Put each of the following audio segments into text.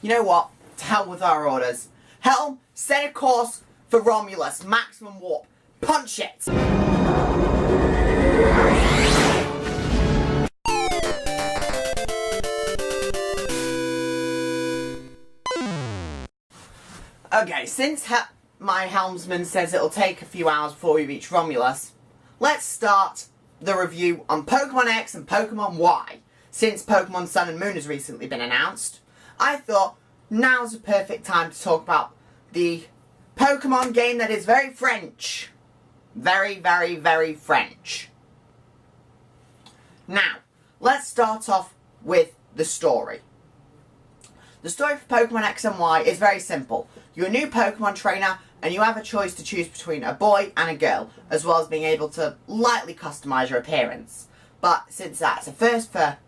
You know what? To hell with our orders. Helm, set a course for Romulus. Maximum warp. Punch it! Okay, since my helmsman says it'll take a few hours before we reach Romulus, let's start the review on Pokémon X and Pokémon Y. Since Pokémon Sun and Moon has recently been announced, I thought now's the perfect time to talk about the Pokémon game that is very French. Very, very, very French. Now, let's start off with the story. The story for Pokémon X and Y is very simple. You're a new Pokémon trainer and you have a choice to choose between a boy and a girl, as well as being able to lightly customise your appearance. But since that's a first for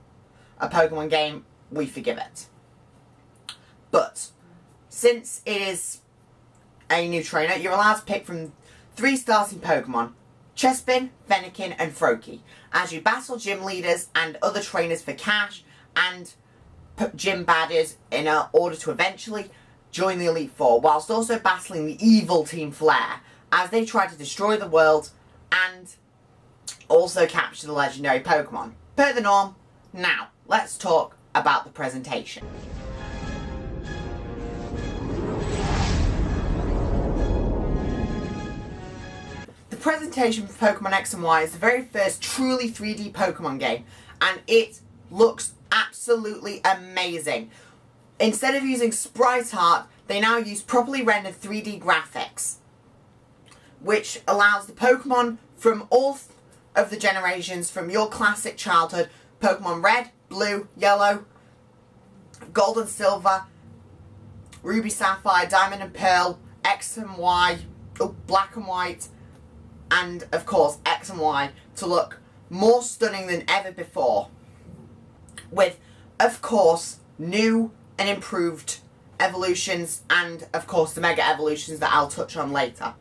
a Pokémon game, we forgive it. But since it is a new trainer, you're allowed to pick from 3 starting Pokémon: Chespin, Fennekin and Froakie, as you battle gym leaders and other trainers for cash and gym badges in order to eventually join the Elite Four, whilst also battling the evil Team Flare as they try to destroy the world and also capture the legendary Pokemon. Per the norm, now let's talk about the presentation. The presentation for Pokémon X and Y is the very first truly 3D Pokémon game, and it looks absolutely amazing. Instead of using sprite art, they now use properly rendered 3D graphics, which allows the Pokemon from all of the generations from your classic childhood, Pokemon Red, Blue, Yellow, Gold and Silver, Ruby, Sapphire, Diamond and Pearl, X and Y, Black and White, and of course X and Y, to look more stunning than ever before, with of course new and improved evolutions and of course the Mega Evolutions that I'll touch on later.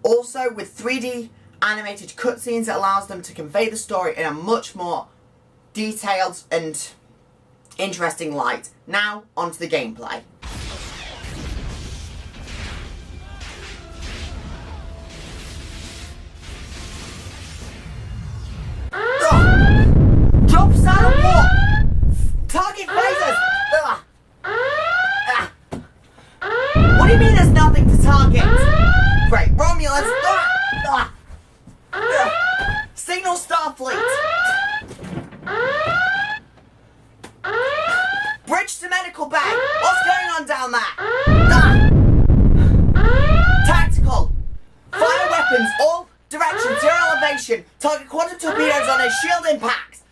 Also with 3D animated cutscenes, it allows them to convey the story in a much more detailed and interesting light. Now onto the gameplay. Drop silent warp! Target phasers! What do you mean there's nothing to target? Great, Romulus! Signal Starfleet! Bridge to medical bay! What's going on down there? Tactical! Fire weapons, all directions, zero elevation. Target quantum torpedoes on a shield impact.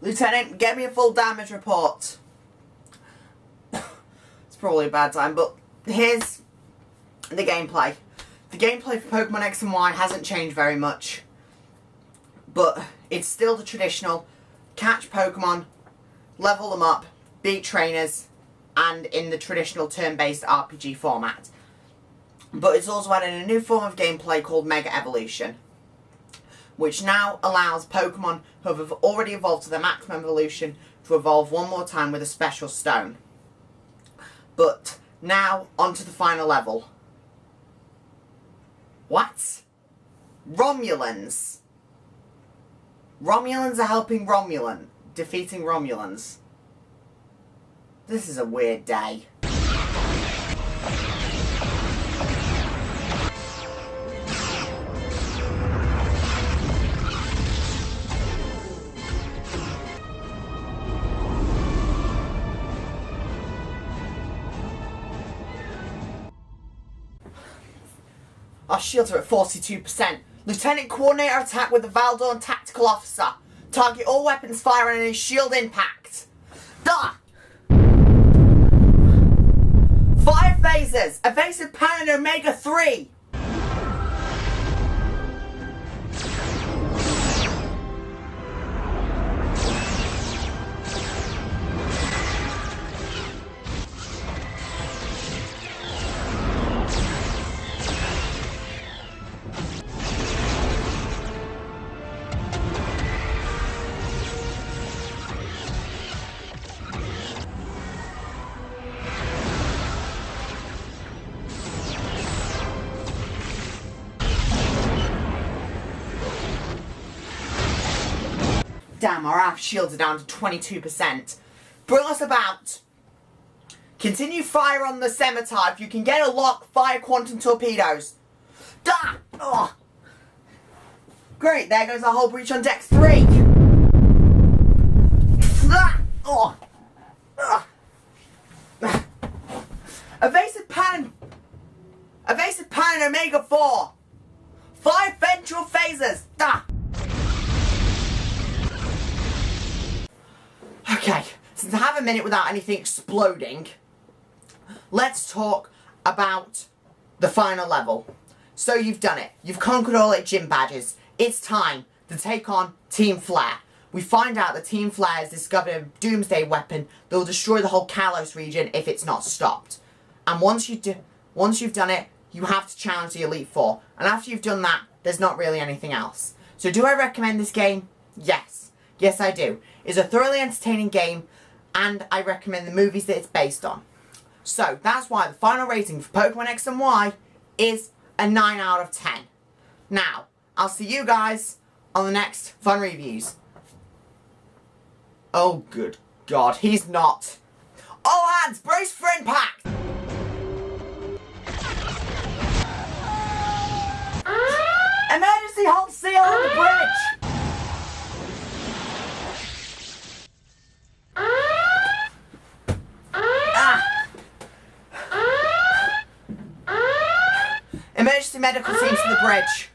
Lieutenant, get me a full damage report. It's probably a bad time, but here's the gameplay. The gameplay for Pokemon X and Y hasn't changed very much, but it's still the traditional catch Pokemon, level them up, beat trainers, and in the traditional turn-based RPG format. But it's also added a new form of gameplay called Mega Evolution, which now allows Pokemon who have already evolved to their maximum evolution to evolve one more time with a special stone. But now, onto the final level. What? Romulans. Romulans are helping defeating Romulans. This is a weird day. Our shields are at 42%. Lieutenant, coordinate our attack with the Valdorn Tactical Officer. Target all weapons firing on a shield impact. Duh! phasers! Evasive Pan and Omega 3! Damn, our half shields are down to 22%. Bring us about. Continue fire on the scimitar. If you can get a lock, fire quantum torpedoes. Da! Oh. Great, there goes our whole breach on deck 3. Ah! Oh. Ah. Evasive Pan and Omega 4. 5 ventral phasers. Da! Okay, since I have a minute without anything exploding, let's talk about the final level. So you've done it. You've conquered all 8 gym badges. It's time to take on Team Flare. We find out that Team Flare has discovered a doomsday weapon that will destroy the whole Kalos region if it's not stopped. And once you've done it, you have to challenge the Elite Four. And after you've done that, there's not really anything else. So do I recommend this game? Yes. Yes, I do. It's a thoroughly entertaining game, and I recommend the movies that it's based on. So, that's why the final rating for Pokémon X and Y is a 9 out of 10. Now, I'll see you guys on the next Fun Reviews. Oh, good God, he's not. All hands, brace for impact! Emergency halt seal on the bridge! Emergency medical team to the bridge.